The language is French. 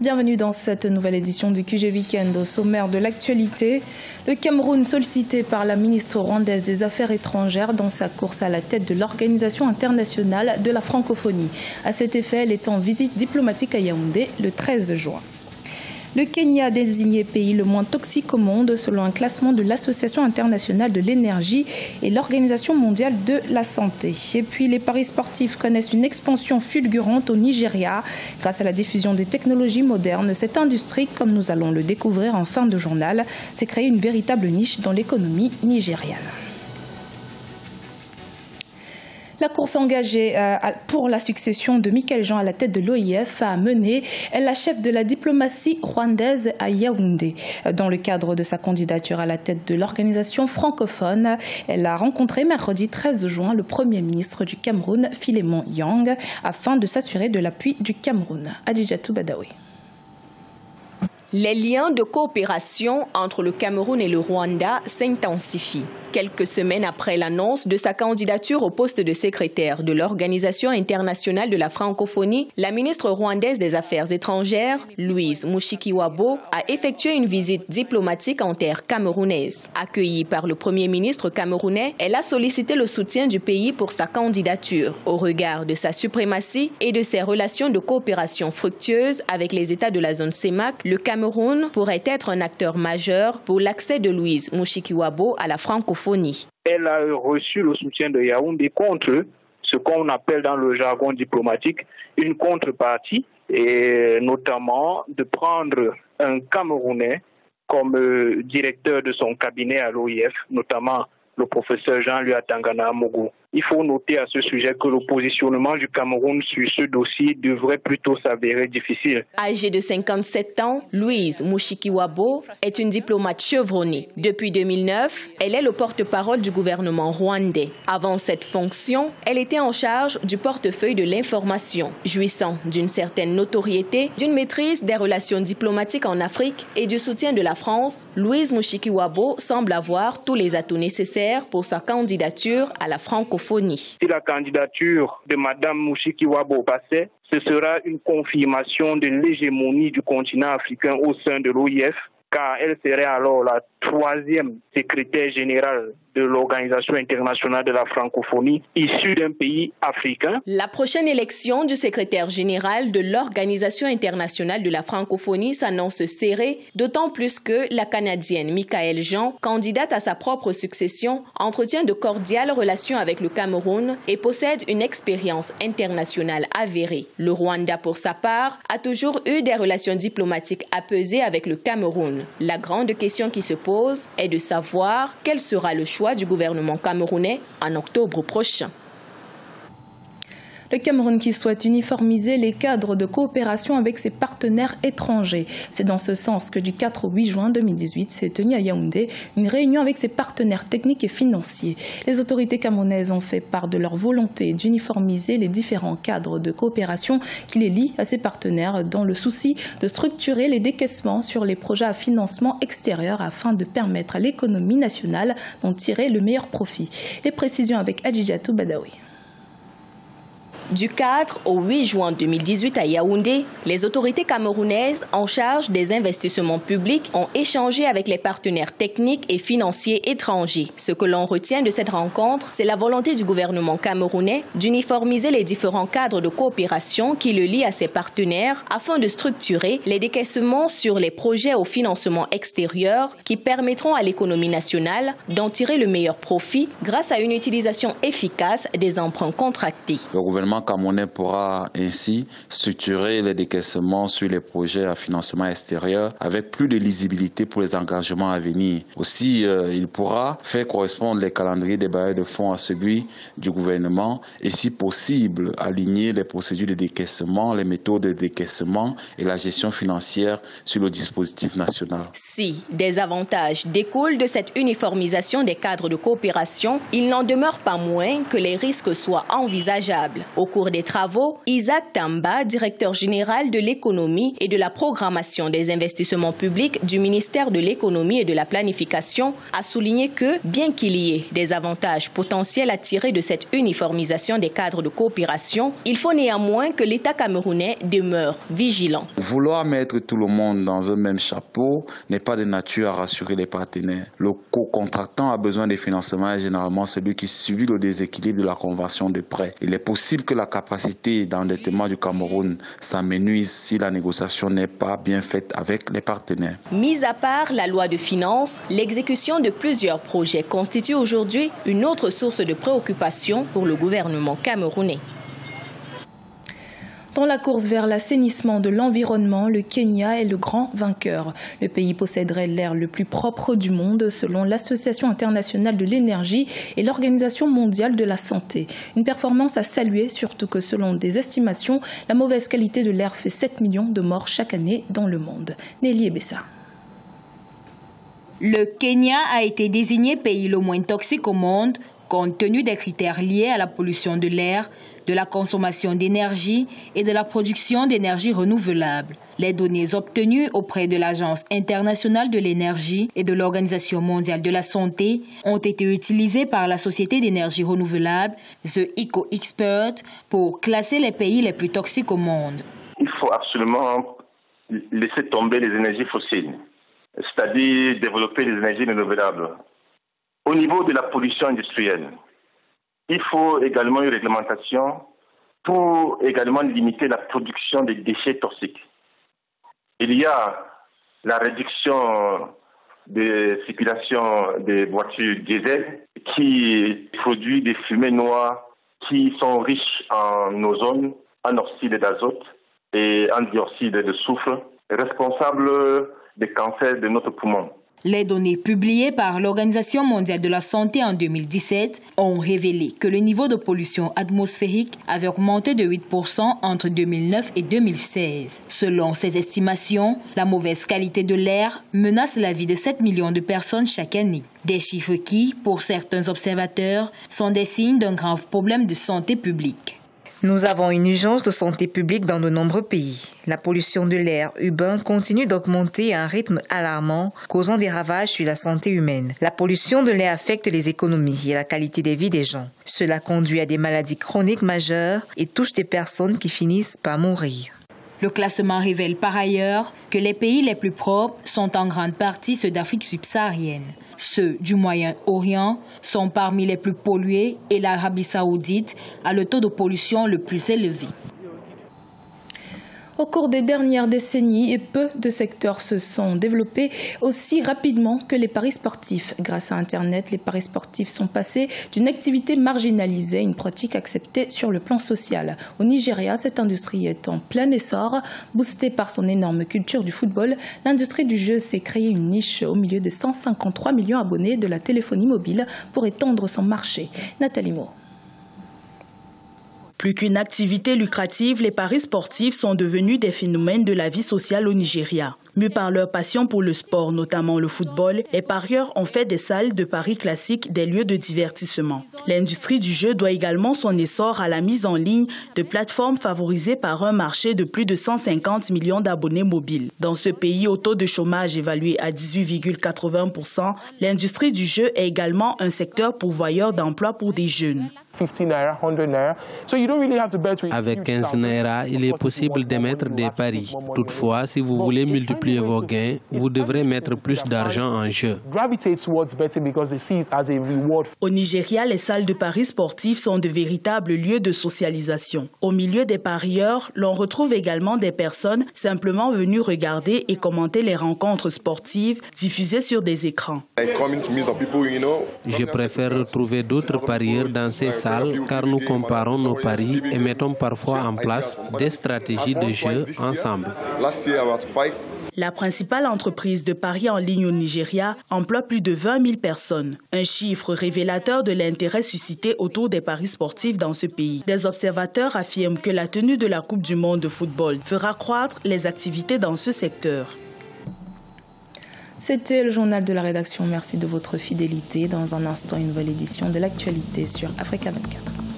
Bienvenue dans cette nouvelle édition du QG Weekend. Au sommaire de l'actualité, le Cameroun sollicité par la ministre rwandaise des Affaires étrangères dans sa course à la tête de l'Organisation internationale de la francophonie. À cet effet, elle est en visite diplomatique à Yaoundé le 13 juin. Le Kenya désigné pays le moins toxique au monde selon un classement de l'Association internationale de l'énergie et l'Organisation mondiale de la santé. Et puis les paris sportifs connaissent une expansion fulgurante au Nigeria. Grâce à la diffusion des technologies modernes, cette industrie, comme nous allons le découvrir en fin de journal, s'est créée une véritable niche dans l'économie nigériane. La course engagée pour la succession de Michaël Jean à la tête de l'OIF a mené la chef de la diplomatie rwandaise à Yaoundé. Dans le cadre de sa candidature à la tête de l'organisation francophone, elle a rencontré mercredi 13 juin le Premier ministre du Cameroun, Philémon Yang, afin de s'assurer de l'appui du Cameroun. Adidjatou Badawi. Les liens de coopération entre le Cameroun et le Rwanda s'intensifient. Quelques semaines après l'annonce de sa candidature au poste de secrétaire de l'Organisation internationale de la francophonie, la ministre rwandaise des Affaires étrangères, Louise Mushikiwabo, a effectué une visite diplomatique en terre camerounaise. Accueillie par le Premier ministre camerounais, elle a sollicité le soutien du pays pour sa candidature, au regard de sa suprématie et de ses relations de coopération fructueuses avec les États de la zone CEMAC. Le Cameroun pourrait être un acteur majeur pour l'accès de Louise Mushikiwabo à la francophonie. Elle a reçu le soutien de Yaoundé contre ce qu'on appelle dans le jargon diplomatique une contrepartie, et notamment de prendre un Camerounais comme directeur de son cabinet à l'OIF, notamment le professeur Jean-Louis Atangana Amogo. Il faut noter à ce sujet que le positionnement du Cameroun sur ce dossier devrait plutôt s'avérer difficile. Âgée de 57 ans, Louise Mushikiwabo est une diplomate chevronnée. Depuis 2009, elle est le porte-parole du gouvernement rwandais. Avant cette fonction, elle était en charge du portefeuille de l'information, jouissant d'une certaine notoriété, d'une maîtrise des relations diplomatiques en Afrique et du soutien de la France. Louise Mushikiwabo semble avoir tous les atouts nécessaires pour sa candidature à la francophonie. Si la candidature de Mme Mushikiwabo passait, ce sera une confirmation de l'hégémonie du continent africain au sein de l'OIF, car elle serait alors la troisième secrétaire générale de l'Organisation internationale de la francophonie, issue d'un pays africain. La prochaine élection du secrétaire général de l'Organisation internationale de la francophonie s'annonce serrée, d'autant plus que la Canadienne Michaël Jean, candidate à sa propre succession, entretient de cordiales relations avec le Cameroun et possède une expérience internationale avérée. Le Rwanda, pour sa part, a toujours eu des relations diplomatiques apaisées avec le Cameroun. La grande question qui se pose est de savoir quel sera le choix du gouvernement camerounais en octobre prochain. Le Cameroun qui souhaite uniformiser les cadres de coopération avec ses partenaires étrangers. C'est dans ce sens que du 4 au 8 juin 2018 s'est tenue à Yaoundé une réunion avec ses partenaires techniques et financiers. Les autorités camerounaises ont fait part de leur volonté d'uniformiser les différents cadres de coopération qui les lient à ces partenaires dans le souci de structurer les décaissements sur les projets à financement extérieur afin de permettre à l'économie nationale d'en tirer le meilleur profit. Les précisions avec Adidjatou Badawi. Du 4 au 8 juin 2018 à Yaoundé, les autorités camerounaises en charge des investissements publics ont échangé avec les partenaires techniques et financiers étrangers. Ce que l'on retient de cette rencontre, c'est la volonté du gouvernement camerounais d'uniformiser les différents cadres de coopération qui le lient à ses partenaires afin de structurer les décaissements sur les projets au financement extérieur qui permettront à l'économie nationale d'en tirer le meilleur profit grâce à une utilisation efficace des emprunts contractés. Le gouvernement camerounais pourra ainsi structurer les décaissements sur les projets à financement extérieur avec plus de lisibilité pour les engagements à venir. Aussi, il pourra faire correspondre les calendriers des bailleurs de fonds à celui du gouvernement et, si possible, aligner les procédures de décaissement, les méthodes de décaissement et la gestion financière sur le dispositif national. Si des avantages découlent de cette uniformisation des cadres de coopération, il n'en demeure pas moins que les risques soient envisageables. Au cours des travaux, Isaac Tamba, directeur général de l'économie et de la programmation des investissements publics du ministère de l'économie et de la planification, a souligné que, bien qu'il y ait des avantages potentiels à tirer de cette uniformisation des cadres de coopération, il faut néanmoins que l'État camerounais demeure vigilant. Vouloir mettre tout le monde dans un même chapeau n'est pas de nature à rassurer les partenaires. Le co-contractant a besoin des financements et généralement celui qui subit le déséquilibre de la convention de prêt. Il est possible que la capacité d'endettement du Cameroun s'amenuise si la négociation n'est pas bien faite avec les partenaires. Mis à part la loi de finances, l'exécution de plusieurs projets constitue aujourd'hui une autre source de préoccupation pour le gouvernement camerounais. Dans la course vers l'assainissement de l'environnement, le Kenya est le grand vainqueur. Le pays posséderait l'air le plus propre du monde selon l'Association internationale de l'énergie et l'Organisation mondiale de la santé. Une performance à saluer, surtout que selon des estimations, la mauvaise qualité de l'air fait 7 millions de morts chaque année dans le monde. Nelly Ebessa. Le Kenya a été désigné pays le moins toxique au monde, compte tenu des critères liés à la pollution de l'air, de la consommation d'énergie et de la production d'énergie renouvelable. Les données obtenues auprès de l'Agence internationale de l'énergie et de l'Organisation mondiale de la santé ont été utilisées par la société d'énergie renouvelable, The Eco-Expert, pour classer les pays les plus toxiques au monde. Il faut absolument laisser tomber les énergies fossiles, c'est-à-dire développer les énergies renouvelables. Au niveau de la pollution industrielle, il faut également une réglementation pour également limiter la production des déchets toxiques. Il y a la réduction de circulation des voitures diesel qui produit des fumées noires qui sont riches en ozone, en oxyde d'azote et en dioxyde de soufre, responsables des cancers de notre poumon. Les données publiées par l'Organisation mondiale de la santé en 2017 ont révélé que le niveau de pollution atmosphérique avait augmenté de 8% entre 2009 et 2016. Selon ces estimations, la mauvaise qualité de l'air menace la vie de 7 millions de personnes chaque année. Des chiffres qui, pour certains observateurs, sont des signes d'un grave problème de santé publique. Nous avons une urgence de santé publique dans de nombreux pays. La pollution de l'air urbain continue d'augmenter à un rythme alarmant, causant des ravages sur la santé humaine. La pollution de l'air affecte les économies et la qualité des vies des gens. Cela conduit à des maladies chroniques majeures et touche des personnes qui finissent par mourir. Le classement révèle par ailleurs que les pays les plus propres sont en grande partie ceux d'Afrique subsaharienne. Ceux du Moyen-Orient sont parmi les plus pollués et l'Arabie saoudite a le taux de pollution le plus élevé. Au cours des dernières décennies, peu de secteurs se sont développés aussi rapidement que les paris sportifs. Grâce à Internet, les paris sportifs sont passés d'une activité marginalisée à une pratique acceptée sur le plan social. Au Nigeria, cette industrie est en plein essor. Boostée par son énorme culture du football, l'industrie du jeu s'est créée une niche au milieu des 153 millions d'abonnés de la téléphonie mobile pour étendre son marché. Nathalie Mo. Plus qu'une activité lucrative, les paris sportifs sont devenus des phénomènes de la vie sociale au Nigeria. Mus par leur passion pour le sport, notamment le football, les parieurs ont fait des salles de paris classiques des lieux de divertissement. L'industrie du jeu doit également son essor à la mise en ligne de plateformes favorisées par un marché de plus de 150 millions d'abonnés mobiles. Dans ce pays au taux de chômage évalué à 18,80%, l'industrie du jeu est également un secteur pourvoyeur d'emplois pour des jeunes. Avec 15 naira, il est possible d'émettre des paris. Toutefois, si vous voulez multiplier vos gains, vous devrez mettre plus d'argent en jeu. Au Nigeria, les salles de paris sportifs sont de véritables lieux de socialisation. Au milieu des parieurs, l'on retrouve également des personnes simplement venues regarder et commenter les rencontres sportives diffusées sur des écrans. Je préfère retrouver d'autres parieurs dans ces salles car nous comparons nos paris et mettons parfois en place des stratégies de jeu ensemble. La principale entreprise de paris en ligne au Nigeria emploie plus de 20 000 personnes. Un chiffre révélateur de l'intérêt suscité autour des paris sportifs dans ce pays. Des observateurs affirment que la tenue de la Coupe du monde de football fera croître les activités dans ce secteur. C'était le journal de la rédaction. Merci de votre fidélité. Dans un instant, une nouvelle édition de l'actualité sur Africa 24.